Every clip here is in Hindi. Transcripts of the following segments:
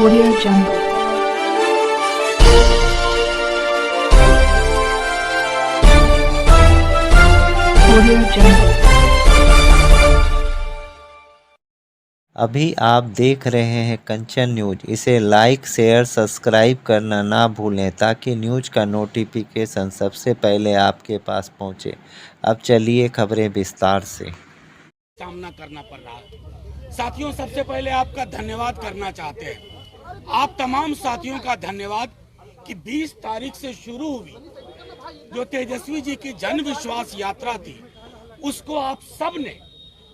Audio Jungle. Audio Jungle. अभी आप देख रहे हैं कंचन न्यूज। इसे लाइक शेयर सब्सक्राइब करना ना भूलें ताकि न्यूज का नोटिफिकेशन सबसे पहले आपके पास पहुंचे। अब चलिए खबरें विस्तार से। सामना करना पड़ रहा है। साथियों, सबसे पहले आपका धन्यवाद करना चाहते हैं। आप तमाम साथियों का धन्यवाद कि 20 तारीख से शुरू हुई जो तेजस्वी जी की जन विश्वास यात्रा थी, उसको आप सब ने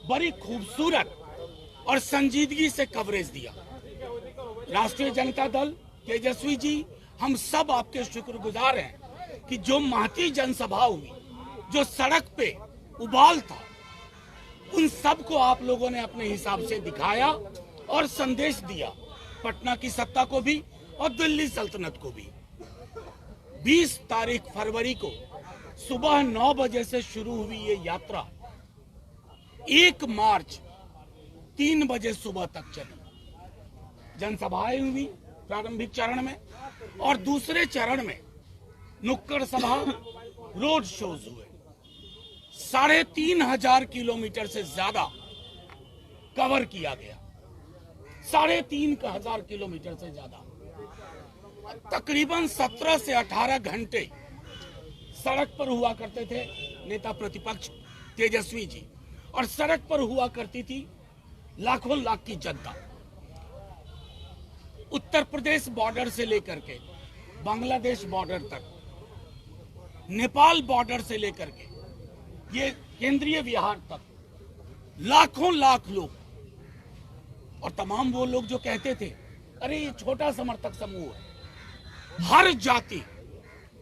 बड़ी खूबसूरत और संजीदगी से कवरेज दिया। राष्ट्रीय जनता दल, तेजस्वी जी, हम सब आपके शुक्रगुजार हैं कि जो महती जनसभा हुई, जो सड़क पे उबाल था, उन सब को आप लोगों ने अपने हिसाब से दिखाया और संदेश दिया, पटना की सत्ता को भी और दिल्ली सल्तनत को भी। 20 तारीख फरवरी को सुबह 9 बजे से शुरू हुई ये यात्रा 1 मार्च 3 बजे सुबह तक चली। जनसभाएं हुई प्रारंभिक चरण में और दूसरे चरण में नुक्कड़ सभा, रोड शोज हुए। 3,500 किलोमीटर से ज्यादा कवर किया गया। 3,500 किलोमीटर से ज्यादा, तकरीबन 17 से 18 घंटे सड़क पर हुआ करते थे नेता प्रतिपक्ष तेजस्वी जी, और सड़क पर हुआ करती थी लाखों लाख की जनता। उत्तर प्रदेश बॉर्डर से लेकर के बांग्लादेश बॉर्डर तक, नेपाल बॉर्डर से लेकर के ये केंद्रीय विहार तक लाखों लाख लोग, और तमाम वो लोग जो कहते थे अरे ये छोटा समर्थक समूह है। हर जाति,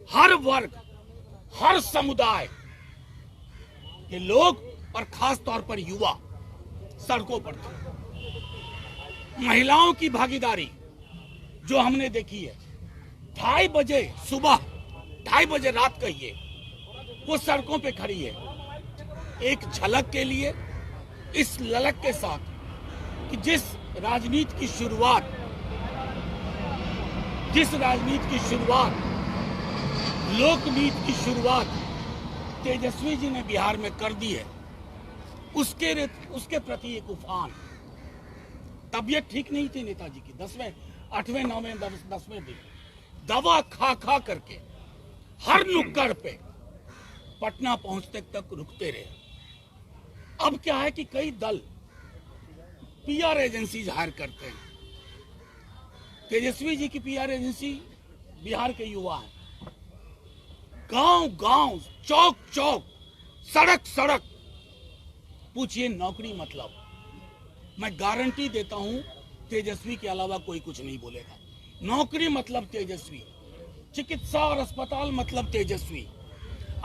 हर वर्ग, हर समुदाय के लोग और खास तौर पर युवा सड़कों पर थे। महिलाओं की भागीदारी जो हमने देखी है, 2:30 बजे सुबह, 2:30 बजे रात कहिए, वो सड़कों पे खड़ी है एक झलक के लिए, इस ललक के साथ कि जिस राजनीति की शुरुआत लोकनीति की शुरुआत तेजस्वी जी ने बिहार में कर दी है, उसके प्रति एक उफान। तबीयत ठीक नहीं थी नेताजी की, 10वें 8वें 9वें 10वें दिन दवा खा खा करके हर नुक्कड़ पे पटना पहुंचने तक रुकते रहे। अब क्या है कि कई दल पीआर एजेंसी हायर करते हैं। तेजस्वी जी की पीआर एजेंसी बिहार के युवा हैं। गांव गांव, चौक चौक, सड़क सड़क पूछिए नौकरी मतलब। मैं गारंटी देता हूं तेजस्वी के अलावा कोई कुछ नहीं बोलेगा। नौकरी मतलब तेजस्वी, चिकित्सा और अस्पताल मतलब तेजस्वी,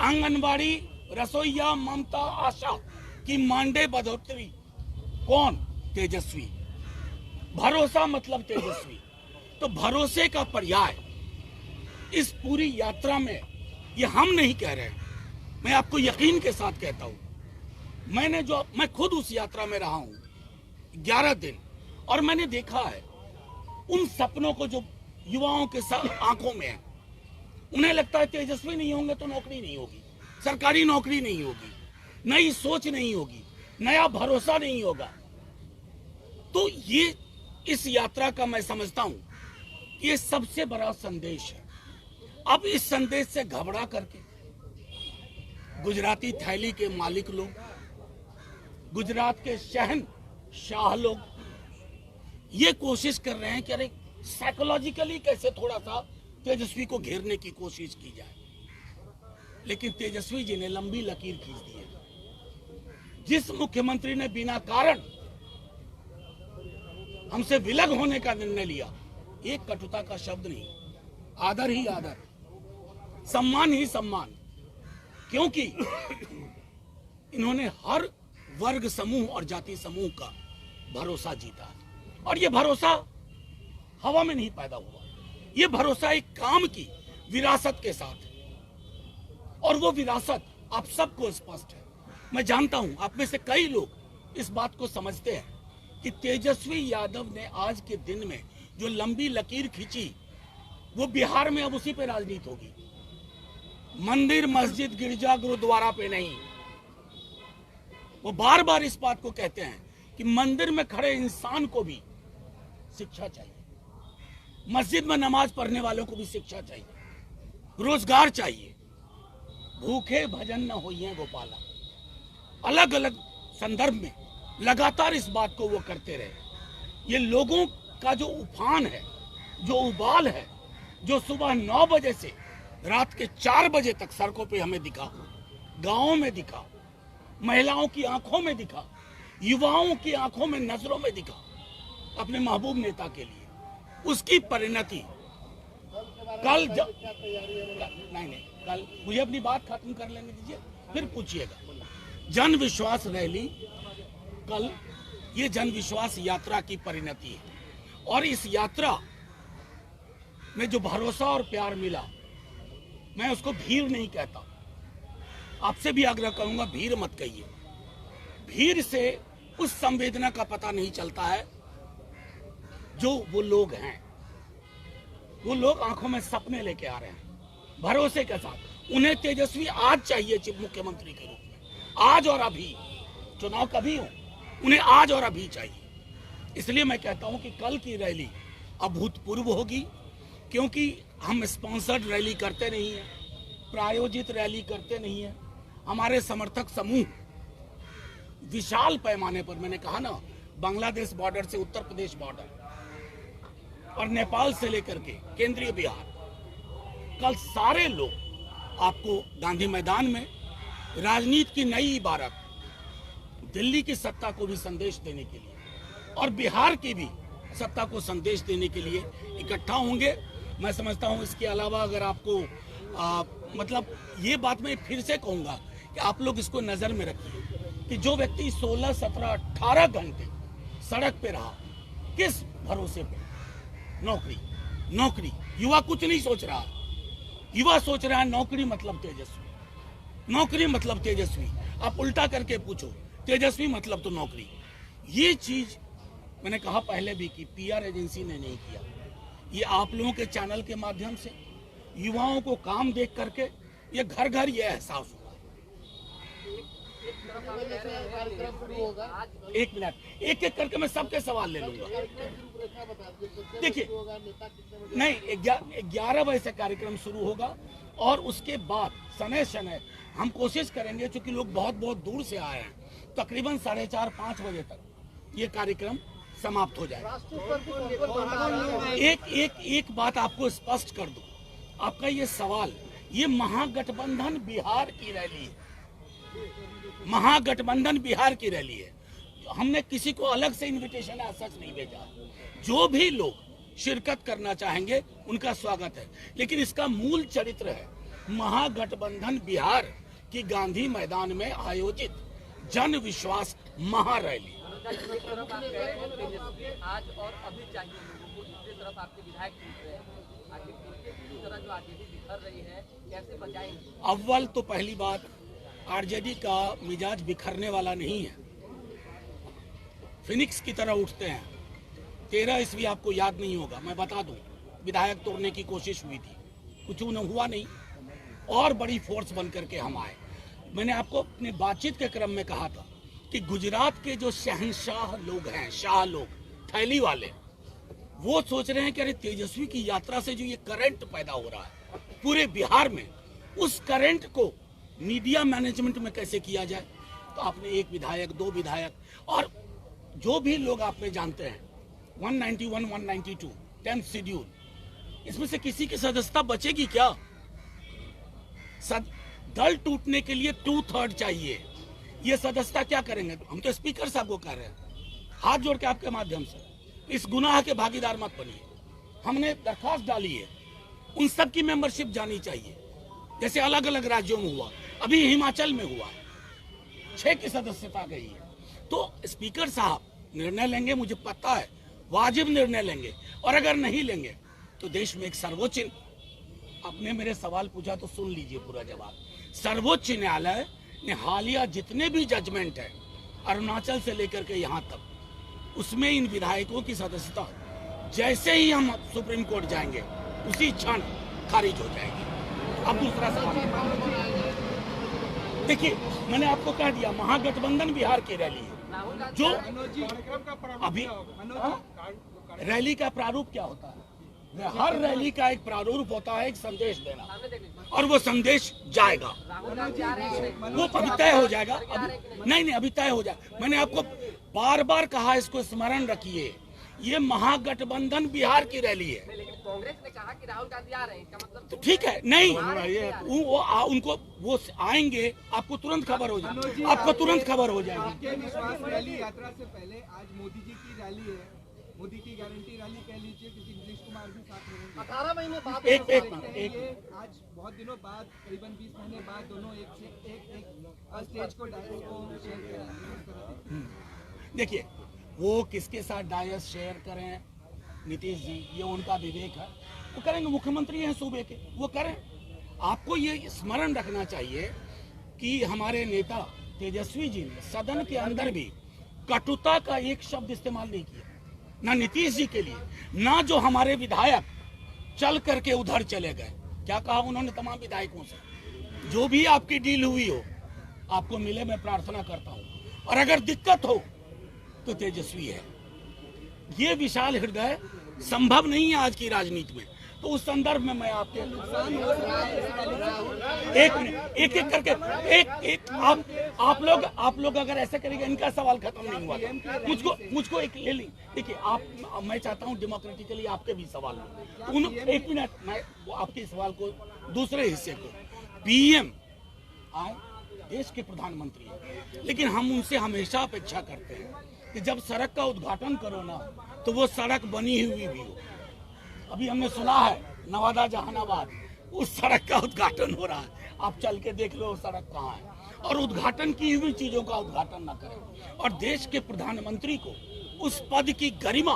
आंगनबाड़ी, रसोईया, ममता, आशा की मानदेय बढ़ोतरी कौन? तेजस्वी। भरोसा मतलब तेजस्वी। तो भरोसे का पर्याय इस पूरी यात्रा में, ये हम नहीं कह रहे, मैं आपको यकीन के साथ कहता हूं। मैं खुद उस यात्रा में रहा हूं 11 दिन, और मैंने देखा है उन सपनों को जो युवाओं के आंखों में है। उन्हें लगता है तेजस्वी नहीं होंगे तो नौकरी नहीं होगी, सरकारी नौकरी नहीं होगी, नई सोच नहीं होगी, नया भरोसा नहीं होगा। तो ये इस यात्रा का मैं समझता हूं कि ये सबसे बड़ा संदेश है। अब इस संदेश से घबरा करके गुजराती थैली के मालिक लोग, गुजरात के शहंशाह लोग ये कोशिश कर रहे हैं कि अरे साइकोलॉजिकली कैसे थोड़ा सा तेजस्वी को घेरने की कोशिश की जाए। लेकिन तेजस्वी जी ने लंबी लकीर खींच दी है। जिस मुख्यमंत्री ने बिना कारण हमसे विलग होने का निर्णय लिया, एक कटुता का शब्द नहीं, आदर ही आदर, सम्मान ही सम्मान, क्योंकि इन्होंने हर वर्ग समूह और जाति समूह का भरोसा जीता। और ये भरोसा हवा में नहीं पैदा हुआ, ये भरोसा एक काम की विरासत के साथ है, और वो विरासत आप सबको स्पष्ट है। मैं जानता हूं आप में से कई लोग इस बात को समझते हैं कि तेजस्वी यादव ने आज के दिन में जो लंबी लकीर खींची, वो बिहार में अब उसी पे राजनीति होगी। मंदिर, मस्जिद, गिरजा, गुरुद्वारा पे नहीं। वो बार बार इस बात को कहते हैं कि मंदिर में खड़े इंसान को भी शिक्षा चाहिए, मस्जिद में नमाज पढ़ने वालों को भी शिक्षा चाहिए, रोजगार चाहिए। भूखे भजन न होइए गोपाला। अलग अलग संदर्भ में लगातार इस बात को वो करते रहे। ये लोगों का जो उफान है, जो उबाल है, जो सुबह 9 बजे से रात के 4 बजे तक सड़कों पे हमें दिखा, गांवों में दिखा, महिलाओं की आंखों में दिखा, युवाओं की आंखों में, नजरों में दिखा, अपने महबूब नेता के लिए, उसकी परिणति कल नहीं, कल मुझे अपनी बात खत्म कर लेने दीजिए, फिर पूछिएगा। जन विश्वास रैली कल, ये जन विश्वास यात्रा की परिणति है। और इस यात्रा में जो भरोसा और प्यार मिला, मैं उसको भीड़ नहीं कहता। आपसे भी आग्रह करूंगा, भीड़ मत कहिए। भीड़ से उस संवेदना का पता नहीं चलता है जो वो लोग हैं। वो लोग आंखों में सपने लेके आ रहे हैं, भरोसे के साथ। उन्हें तेजस्वी आज चाहिए चीफ मुख्यमंत्री के रूप में, आज और अभी। चुनाव कभी हो, उन्हें आज और अभी चाहिए। इसलिए मैं कहता हूं कि कल की रैली अभूतपूर्व होगी, क्योंकि हम स्पॉन्सर्ड रैली करते नहीं है, प्रायोजित रैली करते नहीं है। हमारे समर्थक समूह विशाल पैमाने पर, मैंने कहा ना, बांग्लादेश बॉर्डर से उत्तर प्रदेश बॉर्डर और नेपाल से लेकर के केंद्रीय बिहार, कल सारे लोग आपको गांधी मैदान में राजनीति की नई इबारत, दिल्ली की सत्ता को भी संदेश देने के लिए और बिहार की भी सत्ता को संदेश देने के लिए इकट्ठा होंगे। मैं समझता हूं इसके अलावा अगर आपको मतलब ये बात मैं फिर से कहूंगा कि आप लोग इसको नजर में रखिए कि जो व्यक्ति 16, 17, 18 घंटे सड़क पे रहा, किस भरोसे पे? नौकरी। युवा कुछ नहीं सोच रहा। युवा सोच रहा है नौकरी मतलब तेजस्वी, नौकरी मतलब तेजस्वी। आप उल्टा करके पूछो, तेजस्वी मतलब तो नौकरी। ये चीज मैंने कहा पहले भी कि पीआर एजेंसी ने नहीं किया। ये आप लोगों के चैनल के माध्यम से युवाओं को काम देख करके ये घर घर ये एहसास हुआ। एक मिनट, एक एक करके मैं सबके सवाल ले लूंगा। देखिए, नहीं, 11 बजे से कार्यक्रम शुरू होगा और उसके बाद समय समय हम कोशिश करेंगे, चूंकि लोग बहुत बहुत दूर से आए हैं, तकरीबन 4:30-5 बजे तक ये कार्यक्रम समाप्त हो जाए। एक बात आपको स्पष्ट कर दूं, आपका ये सवाल, ये महागठबंधन बिहार की रैली है, महागठबंधन बिहार की रैली है। हमने किसी को अलग से इनविटेशन ऐसा नहीं भेजा। जो भी लोग शिरकत करना चाहेंगे उनका स्वागत है, लेकिन इसका मूल चरित्र है महागठबंधन बिहार की गांधी मैदान में आयोजित जन विश्वास महारैली। आज और अभी चाहिए लोगों को, दूसरी तरफ आपके विधायक पूछ रहे हैं, आगे इस तरह जो आरजेडी बिखर रही है कैसे बचाएंगे? अव्वल तो पहली बात, आरजेडी का मिजाज बिखरने वाला नहीं है, फिनिक्स की तरह उठते हैं। 13 ईस्वी आपको याद नहीं होगा, मैं बता दूं, विधायक तोड़ने की कोशिश हुई थी, कुछ हुआ नहीं, और बड़ी फोर्स बन करके हम आए। मैंने आपको अपने बातचीत के क्रम में कहा था कि गुजरात के जो शहंशाह लोग हैं, शाह लोग, थैली वाले, वो सोच रहे हैं कि अरे तेजस्वी की यात्रा से जो ये करंट पैदा हो रहा है पूरे बिहार में, उस करंट को मीडिया मैनेजमेंट में कैसे किया जाए। तो आपने एक विधायक, 2 विधायक और जो भी लोग आप में जानते हैं, 191, 192, 10th शेड्यूल, इसमें से किसी की सदस्यता बचेगी क्या? दल टूटने के लिए 2/3 चाहिए। ये सदस्यता क्या करेंगे? हम तो स्पीकर साहब को कह रहे हैं, हाथ जोड़ के आपके माध्यम से, इस गुनाह के भागीदार मत बनिए। हमने दरखास्त डाली है, उन सब की मेंबरशिप जानी चाहिए, जैसे अलग अलग राज्यों में हुआ, अभी हिमाचल में हुआ, 6 की सदस्यता गई है। तो स्पीकर साहब निर्णय लेंगे, मुझे पता है, वाजिब निर्णय लेंगे, और अगर नहीं लेंगे तो देश में एक सर्वोच्च, आपने मेरे सवाल पूछा तो सुन लीजिए पूरा जवाब। सर्वोच्च न्यायालय ने हालिया जितने भी जजमेंट है अरुणाचल से लेकर के यहाँ तक, उसमें इन विधायकों की सदस्यता जैसे ही हम सुप्रीम कोर्ट जाएंगे उसी क्षण खारिज हो जाएगी। अब दूसरा सवाल देखिए, मैंने आपको कह दिया महागठबंधन बिहार की रैली है जो अभी रैली का प्रारूप क्या होता है? हर रैली का एक प्रारूप होता है, एक संदेश देना, और वो संदेश जाएगा, वो अभी तय हो जाएगा। अभी नहीं, अभी तय हो जाएगा। मैंने आपको बार बार कहा, इसको स्मरण रखिए, ये महागठबंधन बिहार की रैली है। कांग्रेस ने कहा कि राहुल गांधी आ रहे हैं, इसका मतलब तो ठीक है, नहीं उनको वो आएंगे, आपको तुरंत खबर हो जाएगी, आपको तुरंत खबर हो जाएगी। आपके विश्वास रैली यात्रा से पहले आज मोदी जी की रैली है, मोदी की गारंटी रैली कह लीजिए, क्योंकि नीतीश कुमार भी साथ रहेंगे। 18 महीने बाद एक आज बहुत दिनों बाद, करीबन 20 महीने बाद दोनों एक स्टेज को डायस को शेयर करें। देखिए, वो किसके साथ डायस शेयर करें, नीतीश जी, ये उनका विवेक है, वो करेंगे, मुख्यमंत्री हैं सूबे के, वो करें। आपको ये स्मरण रखना चाहिए कि हमारे नेता तेजस्वी जी ने सदन के अंदर भी कटुता का एक शब्द इस्तेमाल नहीं किया, ना नीतीश जी के लिए, ना जो हमारे विधायक चल करके उधर चले गए। क्या कहा उन्होंने तमाम विधायकों से, जो भी आपकी डील हुई हो आपको मिले, मैं प्रार्थना करता हूँ, और अगर दिक्कत हो तो तेजस्वी है। ये विशाल हृदय संभव नहीं है आज की राजनीति में। तो उस संदर्भ में मैं आपके एक मिनट एक करके आप लोग अगर ऐसा करेंगे, इनका सवाल खत्म नहीं हुआ। मुझको एक ले ली। देखिए, मैं चाहता हूं डेमोक्रेटिकली आपके भी सवाल हो। एक मिनट, मैं आपके सवाल को दूसरे हिस्से को, पीएम आए, देश के प्रधानमंत्री हैं, लेकिन हम उनसे हमेशा अपेक्षा करते हैं कि जब सड़क का उद्घाटन करो ना, तो वो सड़क बनी हुई भी हो। अभी हमने सुना है नवादा जहानाबाद, उस सड़क का उद्घाटन हो रहा है, आप चल के देख लो सड़क कहाँ है। और उद्घाटन की हुई चीजों का उद्घाटन ना करें। और देश के प्रधानमंत्री को उस पद की गरिमा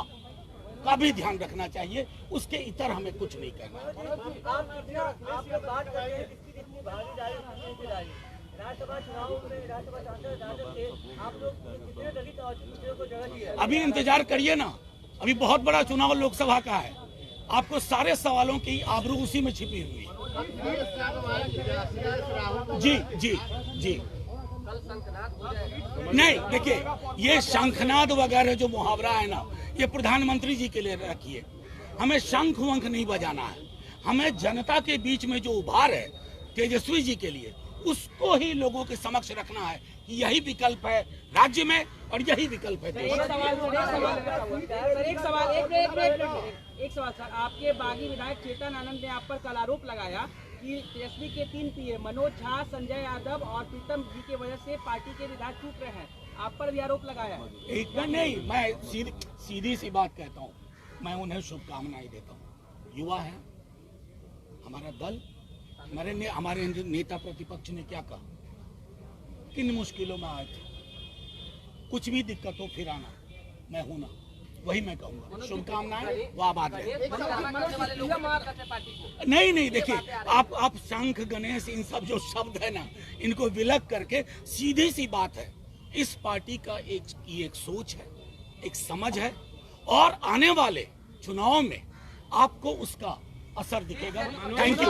का भी ध्यान रखना चाहिए, उसके इतर हमें कुछ नहीं कहना। अभी इंतजार करिए ना, अभी बहुत बड़ा चुनाव लोकसभा का है, आपको सारे सवालों की आबरू उसी में छिपी हुई। जी जी जी, नहीं देखिए, ये शंखनाद वगैरह जो मुहावरा है ना, ये प्रधानमंत्री जी के लिए रखिए। हमें शंख वंख नहीं बजाना है, हमें जनता के बीच में जो उभार है तेजस्वी जी के लिए, उसको ही लोगों के समक्ष रखना है कि यही विकल्प है राज्य में और यही विकल्प है देश में। एक सवाल सर, आपके बागी विधायक चेतन आनंद ने आप पर कल आरोप लगाया कि तेजस्वी के 3 पीए मनोज झा, संजय यादव और प्रीतम जी की वजह से पार्टी के विधायक टूट रहे हैं, आप पर भी आरोप लगाया है। एकदम नहीं, मैं सीधी सी बात कहता हूँ, मैं उन्हें शुभकामनाएं देता हूँ। युवा है हमारा दल, हमारे नेता प्रतिपक्ष ने क्या कहा, किन मुश्किलों में आए थे, कुछ भी दिक्कत हो फिर आना, मैं हूं ना, वही मैं कहूंगा। शुभकामनाएं, वाह बात है। नहीं देखिए, आप शंख गणेश इन सब जो शब्द है ना, इनको विलग करके सीधी सी बात है, इस पार्टी का एक सोच है, एक समझ है, और आने वाले चुनाव में आपको उसका असर दिखेगा। Thank you.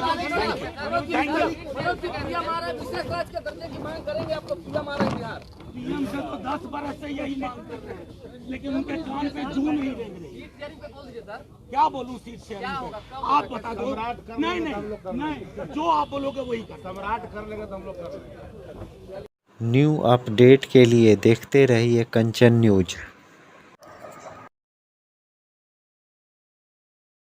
पीएम से तो 10 बरस से यही मांग कर रहे हैं, लेकिन उनके कान पे जू नहीं रेंग रही। क्या बोलूं सीट शेयरिंग पे, आप बता दो। नहीं, जो आप बोलोगे वही कर, सम्राट कर लेगा तो हम लोग कर लेंगे। न्यू अपडेट के लिए देखते रहिए कंचन न्यूज।